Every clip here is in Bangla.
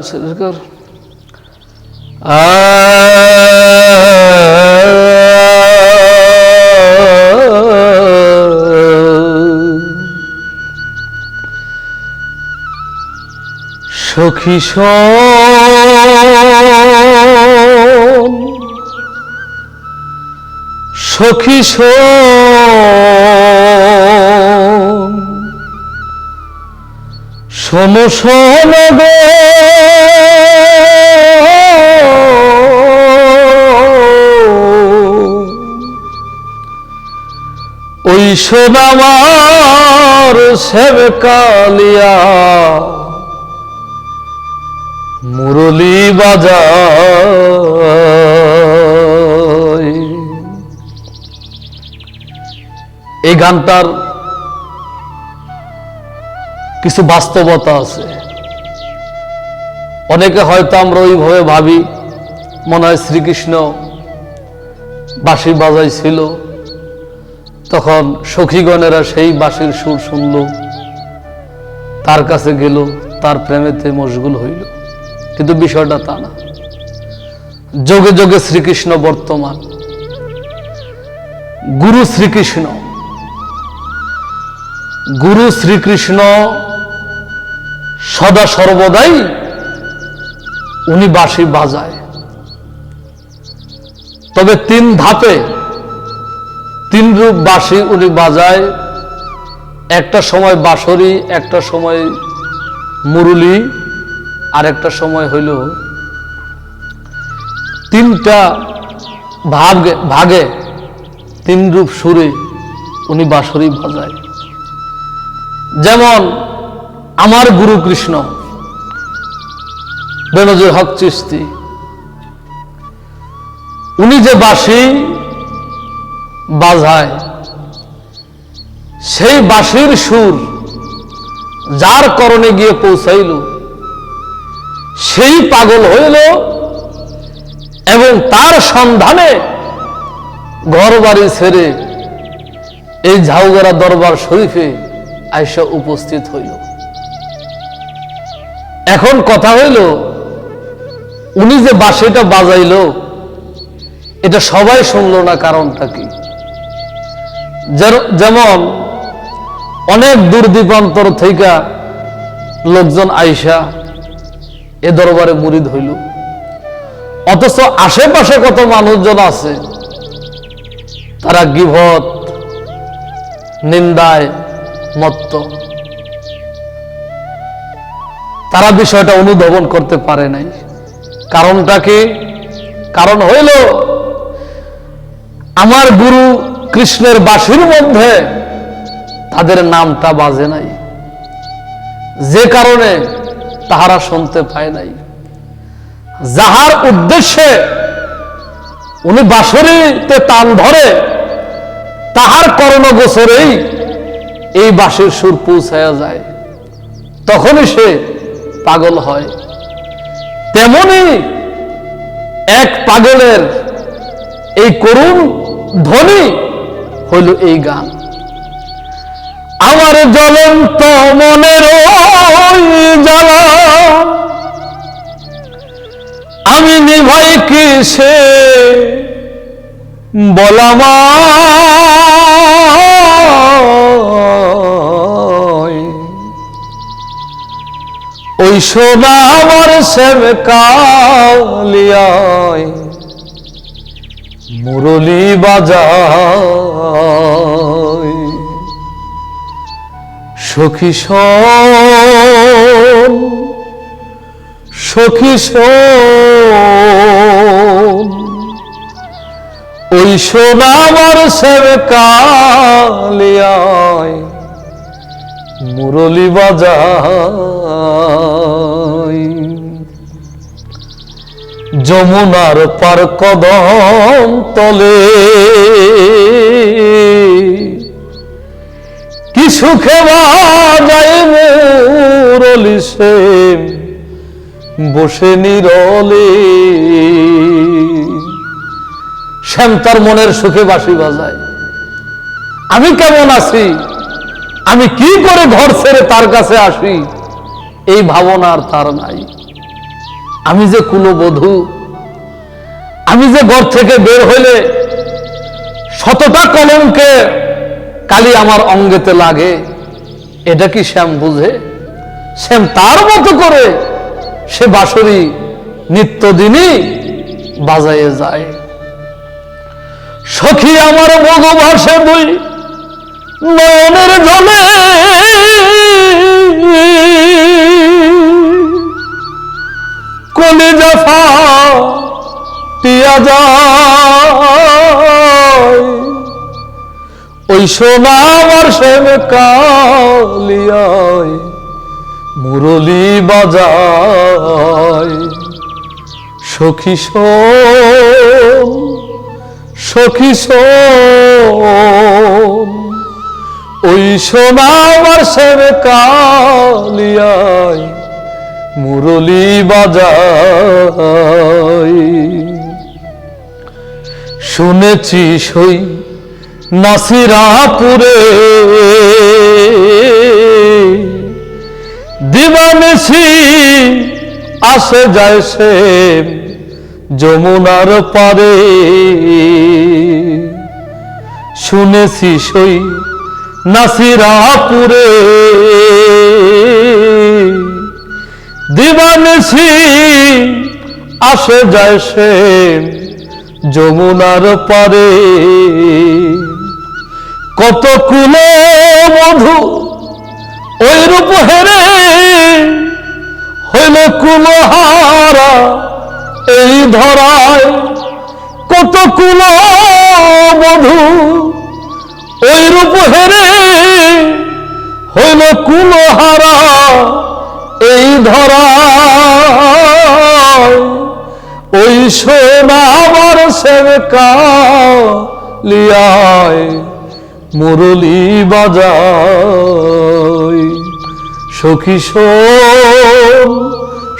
সরকার সখী সখী শোন শোন গো ওই শোন আমার সেবকালিয়া মুরলী বাজায়। এই গানটার কিছু বাস্তবতা আছে। অনেকে হয়তো আমরা ওইভাবে ভাবি মনে হয় শ্রীকৃষ্ণ বাঁশি বাজাইছিল, তখন সখীগণেরা সেই বাঁশির সুর শুনল, তার কাছে গেল, তার প্রেমেতে মশগুল হইল। কিন্তু বিষয়টা তা না। যোগে যোগে শ্রীকৃষ্ণ বর্তমান, গুরু শ্রীকৃষ্ণ সদা সর্বদাই উনি বাঁশি বাজায়। তবে তিন ধাপে তিন রূপ বাঁশি উনি বাজায়। একটা সময় বাঁশরি, একটা সময় মুরলী, আর একটা সময় হইল তিনটা ভাগে তিন রূপ সুরে উনি বাঁশরি বাজায়। যেমন আমার গুরু কৃষ্ণ বেনজির হক চিশতি, উনি যে বাঁশি বাজায়, সেই বাঁশির সুর যার করণে গিয়ে পৌঁছাইল সেই পাগল হইল এবং তার সন্ধানে ঘর বাড়ি ছেড়ে এই ঝাউগড়া দরবার শরীফে আইসা উপস্থিত হইল। এখন কথা হইল, উনি যে বাঁশিটা বাজাইল এটা সবাই শুনল না, কারণটা কি? যেমন অনেক দূর দীপান্তর থেকে লোকজন আইসা এ দরবারে মুরিদ হইল, অথচ আশেপাশে কত মানুষজন আছে তারা গীবত নিন্দায় মত্ত, তারা বিষয়টা অনুধাবন করতে পারে নাই। কারণটা কি? কারণ হইল আমার গুরু কৃষ্ণের বাঁশির মধ্যে তাদের নামটা বাজে নাই, যে কারণে তাহারা শুনতে পায় নাই। যাহার উদ্দেশ্যে উনি বাঁশরিতে টান ধরে, তাহার কর্ণগোচরেই এই বাঁশির সুর পৌঁছায়া যায়, তখনই সে পাগল হয়। তেমনি এক পাগলের এই করুণ ধ্বনি হইল এই গান। আমার জ্বলন্ত মনের জ্বালা আমি নিভাই কিসে বলামা, ওই সোনা আমার সেবকালিয়ায় মুরলী বাজায়। সখী শোন সখী শোন, ওই সোনা আমার সেবকালিয়ায় মুরলী বাজায়। যমুনার পার কদম তলে কি সুখে বাজায় মুরলী সে বসে নীরলে। শ্যাম তার মনের সুখে বাঁশি বাজায়। আমি কেমন আছি, আমি কি করে ঘর ছেড়ে তার কাছে আসি, এই ভাবনা আর তার নাই। আমি যে কুলবধূ, আমি যে ঘর থেকে বের হইলে শতটা কলঙ্কে কালি আমার অঙ্গেতে লাগে, এটা কি শ্যাম বুঝে? শ্যাম তার মতো করে সে বাঁশরি নিত্যদিনই বাজায়ে যায়। সখী আমার মধু ভাসে দুই নয়নের জলে, কলিজা ফাটিয়া যায়, ওই সোনা আমার শ্যাম কালিয়ায় মুরলি বাজায়। সখী শোন, সখী শোন, ওই সোনা আমার শ্যাম কালিয়ায় মুরলি বাজায়। শুনেছি সই নাসিরাপুরে দিবানিশি আসে যায় সে যমুনার পারে। শুনেছি সই নাসিরাপুরে দিবানিশি আসে যায় সে যমুনার পারে। কত কুলো মধু ওই রূপ হেরে হইল কুলহারা এই ধরায়। কত কুলো মধু ওই রূপ হেরে হইল কুলহারা এই ধরায়। ওই সোনা আমার শ্যাম কালিয়ায় মুরলি বাজায়। সখী শোন,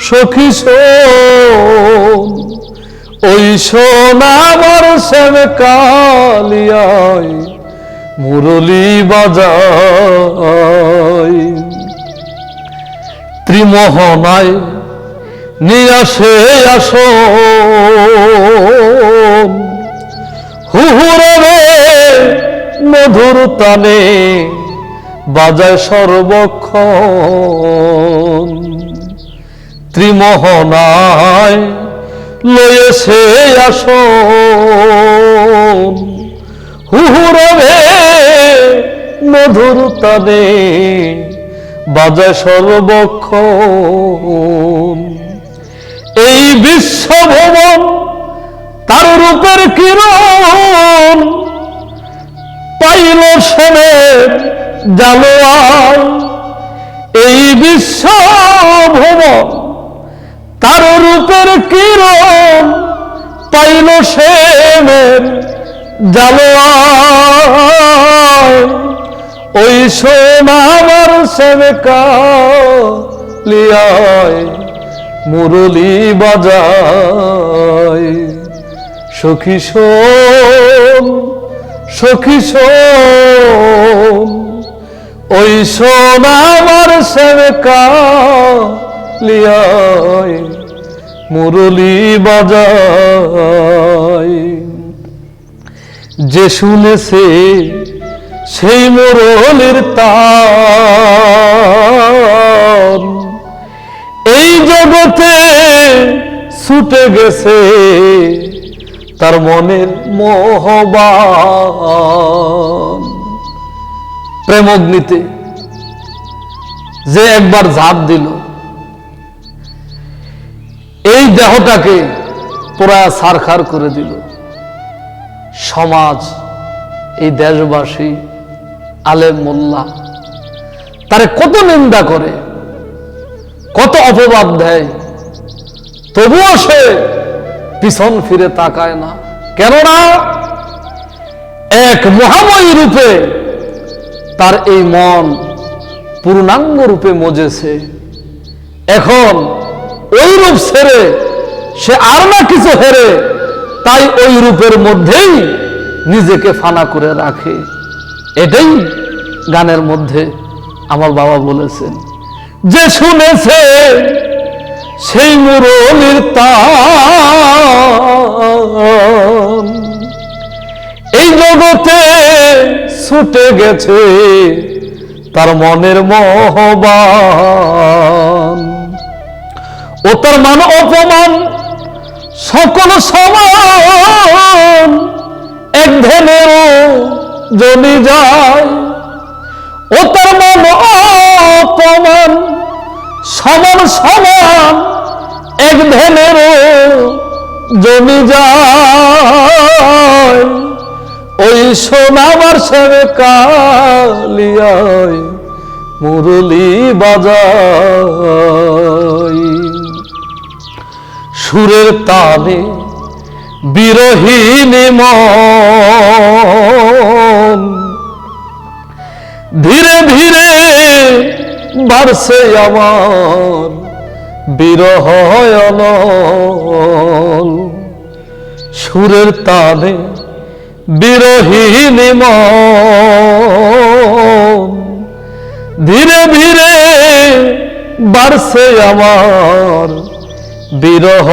সখী শোন, ওই সোনা আমার শ্যাম কালিয়ায় মুরলি বাজায়। ত্রিমোহনায় নিয়ে আসে আসন, হুহুরে মধুর তানে বাজায় সর্বক্ষণ। ত্রিমোহনায় লয়েছে আসন, হুহুরে মধুর তানে বাজায় সর্বক্ষণ। এই বিশ্বভুবন তার রূপের কিরণ পাইল শ্যামের জালোয়ায়। এই বিশ্বভুবন তার রূপের কিরণ পাইল শ্যামের জালোয়ায়। ওই সোনা আমার শ্যাম কালিয়ায় মুরলি বাজায়। সখী শোন, সখী শোন, ওই সোনা আমার শ্যাম কালিয়ায় মুরলি বাজায়। যে শুনেছে সেই মুরলির তান, এই জগতে ছুটে গেছে তার মনের মোহবান। প্রেমগ্নিতে যে একবার ঝাঁপ দিল, এই দেহটাকে পুরা ছারখার করে দিল। সমাজ, এই দেশবাসী, আলেম মোল্লা তারে কত নিন্দা করে, কত অপবাদ দেয়, তবুও সে পিছন ফিরে তাকায় না। কেননা এক মহাময়ী রূপে তার এই মন পূর্ণাঙ্গ রূপে মজেছে। এখন ওই রূপ ছেড়ে সে আর না কিছু হেরে, তাই ওই রূপের মধ্যেই নিজেকে ফানা করে রাখে। এটাই গানের মধ্যে আমার বাবা বলেছেন, যে শুনেছে সেই মুরলির তান, এই জগতে ছুটে গেছে তার মনের মহবান। ও তার মান অপমান সকল সমান, এক ধ্যানেও জমি যায়। ও তার মান অপমান সমান সমান, এক ধ্যানেরও জমি যায়। ওই সোনাবার সেবে কালিয়ায় মুরলি বাজায়। সুরের তালে বিরহীন মন, ধীরে ধীরে বাড়ছে আমার বিরহ অনল। সুরের তালে বিরহীন মন, ধীরে ধীরে বাড়ছে আমার বিরহ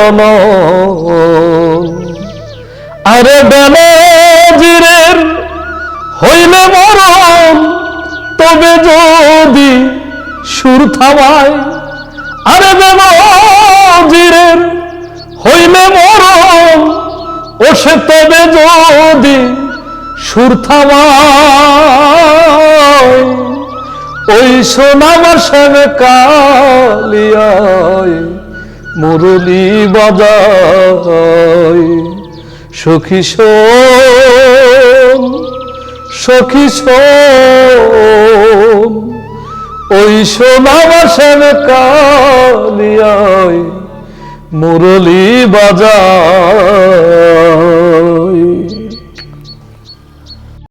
অনল। আরে বেনজিরের হইলে মরণ, তবে যদি সুর থামায়। আরে বেনজিরের হইলে মরণ, ও সে তবে যদি সুর থামায়। ওই সোনামার সেবে কালিয়ায় মুরলি বাজায়। সখী শোন, সখী শোন, ওই সোনামার সেবে কালিয়ায় মুরলি বাজায়।